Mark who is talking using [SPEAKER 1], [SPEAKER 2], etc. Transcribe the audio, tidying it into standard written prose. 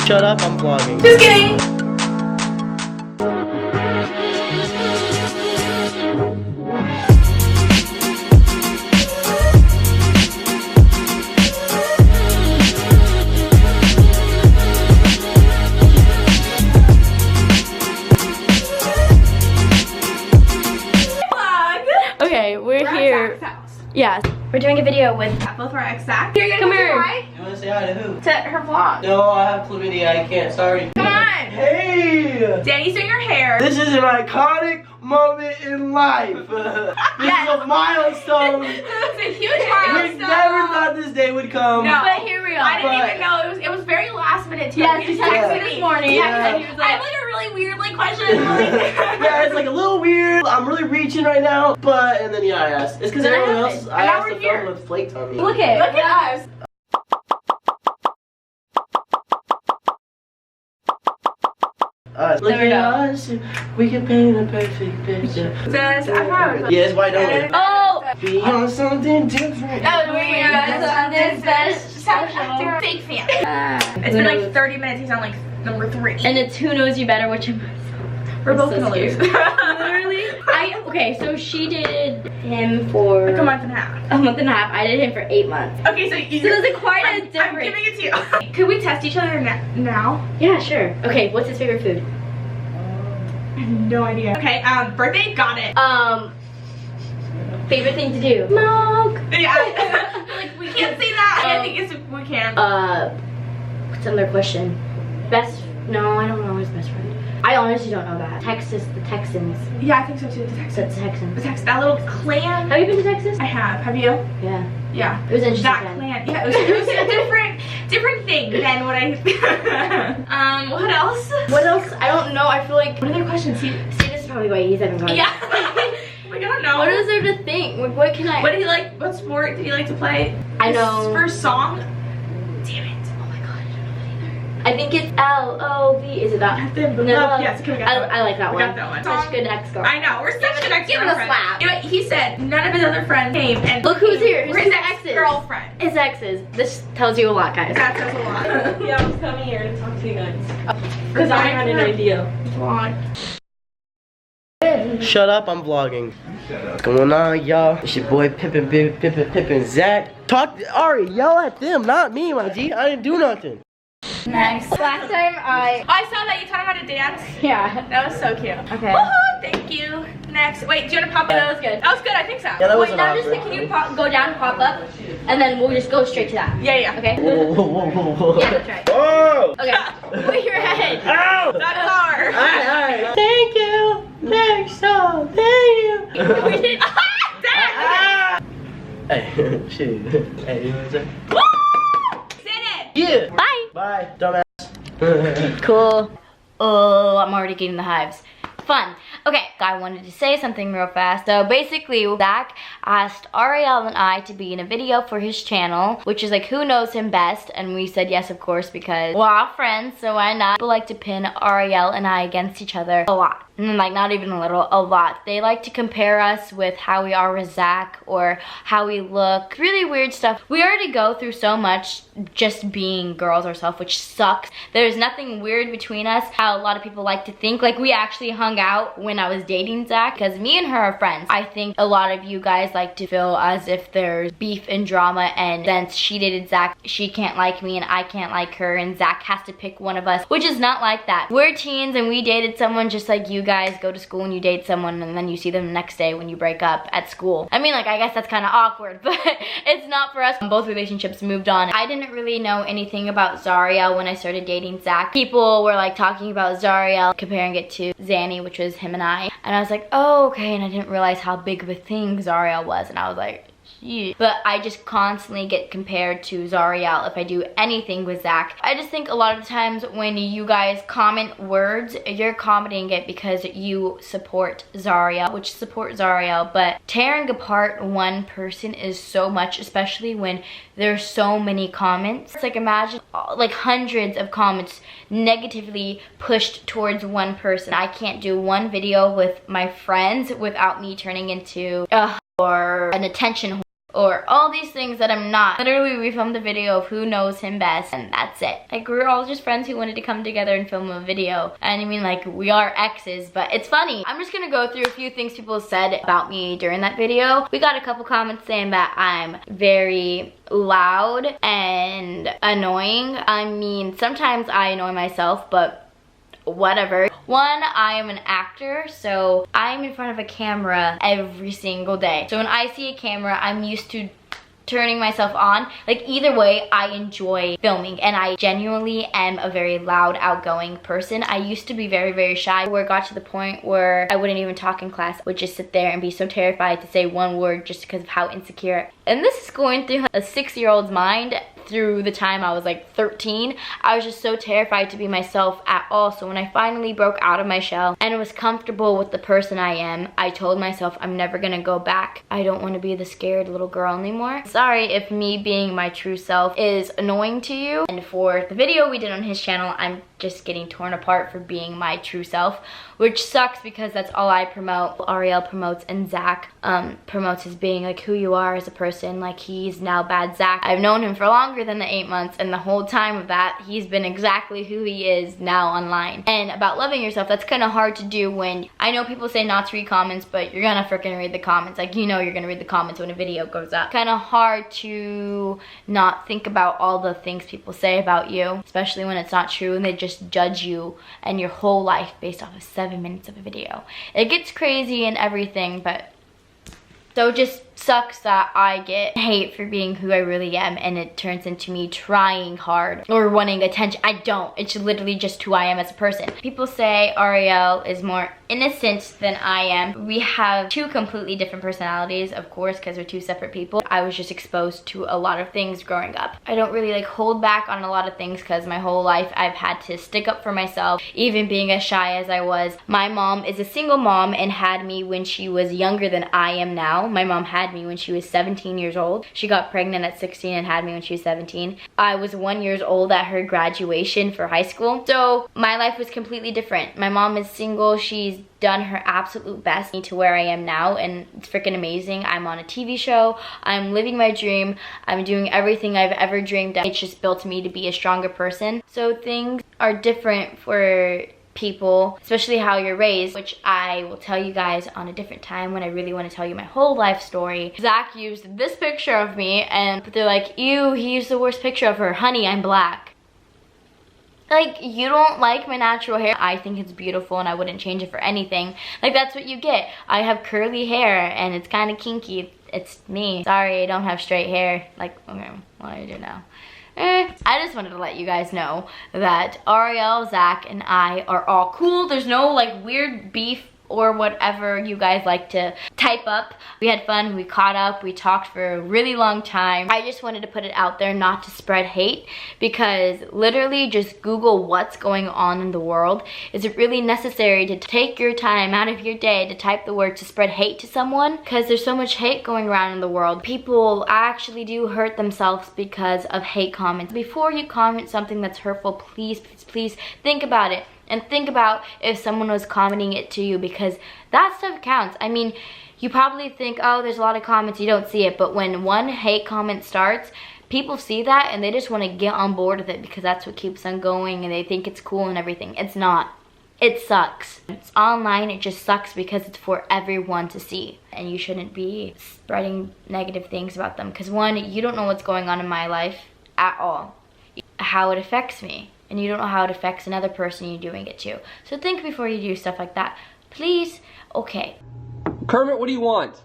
[SPEAKER 1] Shut up, I'm vlogging.
[SPEAKER 2] Just kidding.
[SPEAKER 3] Okay, we're here. Yeah, we're doing a video with
[SPEAKER 2] both our ex Zach. Here,
[SPEAKER 3] come here.
[SPEAKER 1] You wanna say hi to who?
[SPEAKER 2] To her vlog.
[SPEAKER 1] No, I have chlamydia, I can't, sorry.
[SPEAKER 2] Come on.
[SPEAKER 1] Hey!
[SPEAKER 2] Danny's doing her hair.
[SPEAKER 1] This is an iconic moment in life. This is a milestone.
[SPEAKER 2] It's a huge
[SPEAKER 1] We
[SPEAKER 2] milestone.
[SPEAKER 1] never thought this day would come.
[SPEAKER 2] No.
[SPEAKER 3] But here we are.
[SPEAKER 2] I didn't even know. It was very last minute too.
[SPEAKER 3] Yes,
[SPEAKER 2] He
[SPEAKER 3] he
[SPEAKER 2] just
[SPEAKER 3] texted
[SPEAKER 2] texted
[SPEAKER 3] me
[SPEAKER 2] me
[SPEAKER 3] this morning.
[SPEAKER 2] Yeah,
[SPEAKER 3] And he was like,
[SPEAKER 2] I have like a really weird question.
[SPEAKER 1] Yeah, it's like a little weird. I'm really reaching right now, but and then yeah, I asked. It's because
[SPEAKER 3] Then
[SPEAKER 1] everyone
[SPEAKER 3] I
[SPEAKER 1] else.
[SPEAKER 3] have
[SPEAKER 1] I
[SPEAKER 2] And now
[SPEAKER 1] asked
[SPEAKER 2] we're
[SPEAKER 1] the
[SPEAKER 2] here.
[SPEAKER 1] film with flaked on me.
[SPEAKER 3] Look
[SPEAKER 2] Look at us.
[SPEAKER 1] Look
[SPEAKER 3] There we
[SPEAKER 1] at
[SPEAKER 3] go.
[SPEAKER 1] us. We can paint a perfect picture.
[SPEAKER 2] Says, I thought it was
[SPEAKER 1] Yes, why don't we?
[SPEAKER 3] oh!
[SPEAKER 1] Be on something different.
[SPEAKER 2] Oh, we are
[SPEAKER 3] Something
[SPEAKER 2] special. Big fan. It's been like 30 minutes. He's on like number 3.
[SPEAKER 3] And it's who knows you better, which
[SPEAKER 2] we're both
[SPEAKER 3] so
[SPEAKER 2] gonna lose.
[SPEAKER 3] Literally. Okay, so she dated him for
[SPEAKER 2] Like a month and a half.
[SPEAKER 3] a month and a half. I dated him for 8 months.
[SPEAKER 2] Okay, so you.
[SPEAKER 3] So there's quite a
[SPEAKER 2] I'm
[SPEAKER 3] difference.
[SPEAKER 2] giving it to you. Could we test each other now?
[SPEAKER 3] Yeah, sure. Okay, what's his favorite food?
[SPEAKER 2] I have no idea. Okay, birthday, got it.
[SPEAKER 3] Favorite thing to do? Milk.
[SPEAKER 2] Yeah. Like we can't say that. I think it's we can.
[SPEAKER 3] What's another question? Best? No, I don't know his best friend. I honestly don't know that. Texas, the Texans.
[SPEAKER 2] Yeah, I think so too. The
[SPEAKER 3] The
[SPEAKER 2] Texans.
[SPEAKER 3] Texans.
[SPEAKER 2] That little clan.
[SPEAKER 3] Have you been to Texas?
[SPEAKER 2] I have. Have you?
[SPEAKER 3] Yeah.
[SPEAKER 2] Yeah.
[SPEAKER 3] It was interesting.
[SPEAKER 2] That
[SPEAKER 3] then.
[SPEAKER 2] clan. Yeah, it was a different thing than what I. What else?
[SPEAKER 3] What else? I don't know. I feel like.
[SPEAKER 2] What other questions?
[SPEAKER 3] See, this is probably why he's having cards.
[SPEAKER 2] Yeah. Like I don't know.
[SPEAKER 3] What is there to think? Like, what can I?
[SPEAKER 2] What did he like? What sport did he like to play?
[SPEAKER 3] I
[SPEAKER 2] His
[SPEAKER 3] know.
[SPEAKER 2] first song. Damn it.
[SPEAKER 3] Oh my god, I don't know that either. I think it's L-O-V. Is it that?
[SPEAKER 2] Love, yes, okay, we got that
[SPEAKER 3] I like that
[SPEAKER 2] We
[SPEAKER 3] one.
[SPEAKER 2] got that one.
[SPEAKER 3] Such good ex-girl.
[SPEAKER 2] I know, we're such good ex-girlfriends.
[SPEAKER 3] Give it a slap.
[SPEAKER 2] You know what? He said none of his other friends came and
[SPEAKER 3] Look who's here.
[SPEAKER 2] We're
[SPEAKER 3] Who's
[SPEAKER 2] his
[SPEAKER 3] his exes?
[SPEAKER 2] ex-girlfriend.
[SPEAKER 3] His exes. This tells you a lot, guys.
[SPEAKER 2] That says a lot.
[SPEAKER 4] Yeah, I was coming here to talk to you guys.
[SPEAKER 2] Because
[SPEAKER 4] I had an idea.
[SPEAKER 1] Shut up, I'm vlogging. What's going on, y'all? It's your boy Pippin' Zach. Ari, yell at them, not me, my G. I didn't do nothing.
[SPEAKER 3] Next. Last time I
[SPEAKER 2] saw that you taught him how to dance.
[SPEAKER 3] yeah.
[SPEAKER 2] That was so cute.
[SPEAKER 3] Okay.
[SPEAKER 2] Woohoo, thank you. Next. Wait, do you want to pop it?
[SPEAKER 3] That was good.
[SPEAKER 2] That was good, I think so.
[SPEAKER 1] Yeah, that
[SPEAKER 3] Wait,
[SPEAKER 1] wasn't
[SPEAKER 3] now just
[SPEAKER 1] awkward.
[SPEAKER 3] can you go down, pop up, and then we'll just go straight to that.
[SPEAKER 2] Yeah, yeah.
[SPEAKER 3] Okay.
[SPEAKER 1] Whoa, whoa, whoa, whoa.
[SPEAKER 3] Yeah, that's right.
[SPEAKER 1] Whoa!
[SPEAKER 3] Okay. Put your head.
[SPEAKER 1] Ow!
[SPEAKER 2] That's our.
[SPEAKER 1] Alright. Thank you. Next song. Thank you.
[SPEAKER 3] We did.
[SPEAKER 2] Dad!
[SPEAKER 1] Hey, shit. Hey, you know what I'm saying?
[SPEAKER 2] Sit it!
[SPEAKER 1] Yeah.
[SPEAKER 3] Bye.
[SPEAKER 1] Bye, dumbass.
[SPEAKER 3] Cool. Oh, I'm already getting the hives. Fun. Okay, I wanted to say something real fast. So basically, Zach asked Ariel and I to be in a video for his channel, which is like who knows him best, and we said yes, of course, because we're all friends, so why not? People like to pin Ariel and I against each other a lot. And like not even a little, a lot. They like to compare us with how we are with Zach or how we look. Really weird stuff. We already go through so much just being girls ourselves, which sucks. There's nothing weird between us, how a lot of people like to think. Like we actually hung out when I was dating Zach, because me and her are friends. I think a lot of you guys like to feel as if there's beef and drama, and since she dated Zach, she can't like me and I can't like her, and Zach has to pick one of us, which is not like that. We're teens and we dated someone just like you guys go to school and you date someone and then you see them the next day when you break up at school. I mean, like, I guess that's kind of awkward, but it's not for us. Both relationships moved on. I didn't really know anything about Zariel when I started dating Zach. People were like talking about Zariel, comparing it to Zani, which was him and I was like, oh, okay, and I didn't realize how big of a thing Zariel was, and I was like, but I just constantly get compared to Zariel if I do anything with Zach. I just think a lot of times when you guys comment words, you're commenting it because you support Zariel, which support Zariel, but tearing apart one person is so much, especially when there's so many comments. It's like, imagine like hundreds of comments negatively pushed towards one person. I can't do one video with my friends without me turning into or an attention or all these things that I'm not. Literally, we filmed a video of who knows him best, and that's it. Like, we're all just friends who wanted to come together and film a video. And I mean, like, we are exes, but it's funny. I'm just gonna go through a few things people said about me during that video. We got a couple comments saying that I'm very loud and annoying. I mean, sometimes I annoy myself, but whatever. One, I am an actor, so I'm in front of a camera every single day. So when I see a camera, I'm used to turning myself on. Like, either way, I enjoy filming, and I genuinely am a very loud, outgoing person. I used to be very, very shy, where it got to the point where I wouldn't even talk in class. I would just sit there and be so terrified to say one word just because of how insecure. And this is going through a 6-year-old's mind. Through the time I was like 13, I was just so terrified to be myself at all. So when I finally broke out of my shell and was comfortable with the person I am, I told myself I'm never gonna go back. I don't want to be the scared little girl anymore. Sorry if me being my true self is annoying to you. And for the video we did on his channel, I'm just getting torn apart for being my true self, which sucks because that's all I promote. Ariel promotes, and Zach promotes as being like who you are as a person. Like, he's now bad Zach. I've known him for longer than the 8 months, and the whole time of that, he's been exactly who he is now online. And about loving yourself, that's kind of hard to do when, I know people say not to read comments, but you're gonna freaking read the comments. Like, you know you're gonna read the comments when a video goes up. Kind of hard to not think about all the things people say about you, especially when it's not true and they just judge you and your whole life based off of 7 minutes of a video. It gets crazy and everything, but so it just sucks that I get hate for being who I really am, and it turns into me trying hard or wanting attention. I don't. It's literally just who I am as a person. People say Ariel is more innocent than I am. We have 2 completely different personalities, of course, because we're 2 separate people. I was just exposed to a lot of things growing up. I don't really like hold back on a lot of things because my whole life I've had to stick up for myself, even being as shy as I was. My mom is a single mom and had me when she was younger than I am now. My mom had me when she was 17 years old. She got pregnant at 16 and had me when she was 17. I was 1 year old at her graduation for high school. So my life was completely different. My mom is single. She's done her absolute best to where I am now, and it's freaking amazing. I'm on a TV show. I'm living my dream. I'm doing everything I've ever dreamed of. It's just built me to be a stronger person. So things are different for people, especially how you're raised, which I will tell you guys on a different time when I really want to tell you my whole life story. Zach used this picture of me, and they're like, ew, he used the worst picture of her. Honey, I'm black. Like, you don't like my natural hair. I think it's beautiful and I wouldn't change it for anything. Like, that's what you get. I have curly hair and it's kind of kinky. It's me. Sorry, I don't have straight hair. Like, okay, what do I do now? I just wanted to let you guys know that Ariel, Zach, and I are all cool. There's no like weird beef or whatever you guys like to type up. We had fun, we caught up, we talked for a really long time. I just wanted to put it out there not to spread hate, because literally just Google what's going on in the world. Is it really necessary to take your time out of your day to type the word to spread hate to someone? Because there's so much hate going around in the world. People actually do hurt themselves because of hate comments. Before you comment something that's hurtful, please, please, please think about it. And think about if someone was commenting it to you, because that stuff counts. I mean, you probably think, oh, there's a lot of comments, you don't see it. But when one hate comment starts, people see that and they just want to get on board with it because that's what keeps on going and they think it's cool and everything. It's not. It sucks. It's online, it just sucks because it's for everyone to see. And you shouldn't be spreading negative things about them. Because one, you don't know what's going on in my life at all. How it affects me. And you don't know how it affects another person you're doing it to. So think before you do stuff like that. Please. Okay.
[SPEAKER 5] Kermit, what do you want?